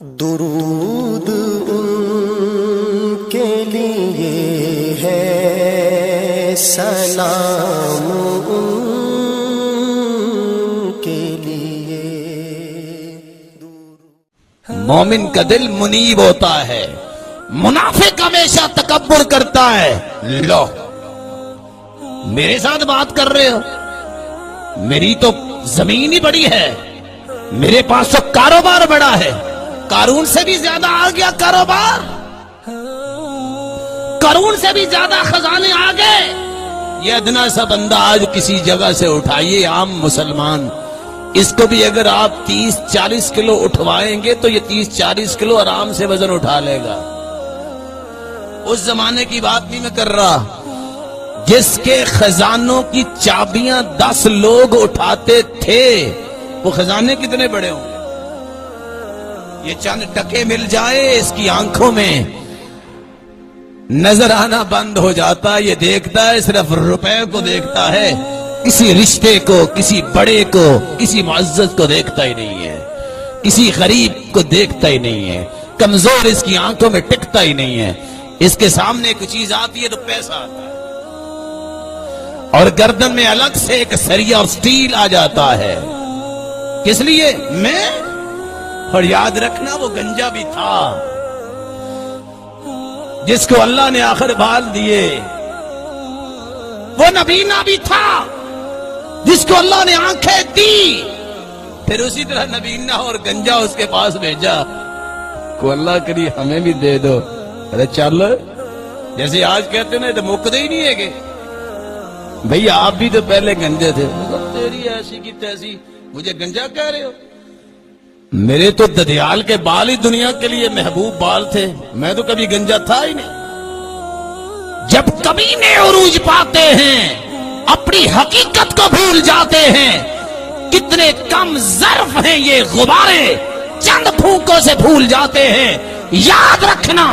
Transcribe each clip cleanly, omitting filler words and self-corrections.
درود ان کے لیے ہے، سلام ان کے لیے۔ مومن کا دل منیب ہوتا ہے، منافق ہمیشہ تکبر کرتا ہے۔ لو میرے ساتھ بات کر رہے ہو، میری تو زمین ہی بڑی ہے، میرے پاس تو کاروبار بڑا ہے، قارون سے بھی زیادہ آ گیا کاروبار، قارون سے بھی زیادہ خزانے آ گئے۔ یہ ادنا سا بندہ آج کسی جگہ سے اٹھائیے، عام مسلمان، اس کو بھی اگر آپ 30-40 کلو اٹھوائیں گے تو یہ 30-40 کلو آرام سے وزن اٹھا لے گا۔ اس زمانے کی بات نہیں میں کر رہا جس کے خزانوں کی چابیاں 10 لوگ اٹھاتے تھے، وہ خزانے کتنے بڑے ہوں گے؟ یہ چند ٹکے مل جائے، اس کی آنکھوں میں نظر آنا بند ہو جاتا ہے۔ یہ دیکھتا ہے، صرف روپے کو دیکھتا ہے، کسی رشتے کو، کسی بڑے کو، کسی معزز کو دیکھتا ہی نہیں ہے، کسی غریب کو دیکھتا ہی نہیں ہے، کمزور اس کی آنکھوں میں ٹکتا ہی نہیں ہے۔ اس کے سامنے ایک چیز آتی ہے تو پیسہ آتا ہے، اور گردن میں الگ سے ایک سریا اور سٹیل آ جاتا ہے۔ کس لیے؟ میں، اور یاد رکھنا وہ گنجا بھی تھا جس کو اللہ نے آخر بال دیے، وہ نبینا بھی تھا جس کو اللہ نے آنکھیں دی، پھر اسی طرح نبینا اور گنجا اس کے پاس بھیجا کو اللہ کری ہمیں بھی دے دو۔ ارے چل، جیسے آج کہتے ہیں تو مکتے ہی نہیں ہے کہ بھئی آپ بھی تو پہلے گنجے تھے، تیری ایسی کی تیسی مجھے گنجا کہہ رہے ہو؟ میرے تو ددیال کے بال ہی دنیا کے لیے محبوب بال تھے، میں تو کبھی گنجا تھا ہی نہیں۔ جب کمینے عروج پاتے ہیں اپنی حقیقت کو بھول جاتے ہیں، کتنے کم ظرف ہیں یہ غبارے، چند پھونکوں سے بھول جاتے ہیں۔ یاد رکھنا،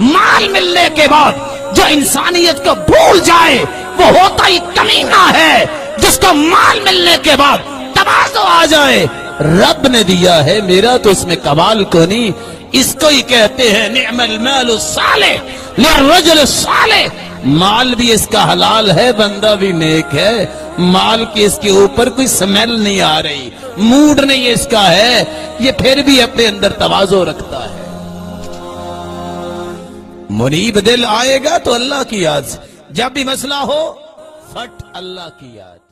مال ملنے کے بعد جو انسانیت کو بھول جائے وہ ہوتا ہی کمینہ ہے، جس کو مال ملنے کے بعد تواضع آ جائے۔ رب نے دیا ہے، میرا تو اس میں کمال کو نہیں، اس کو ہی کہتے ہیں نعم المال الصالح للرجل الصالح۔ مال بھی اس کا حلال ہے، بندہ بھی نیک ہے، مال کی اس کے اوپر کوئی سمیل نہیں آ رہی، موڈ نہیں اس کا ہے، یہ پھر بھی اپنے اندر تواضع رکھتا ہے۔ منیب دل آئے گا تو اللہ کی یاد سے، جب بھی مسئلہ ہو فٹ اللہ کی یاد۔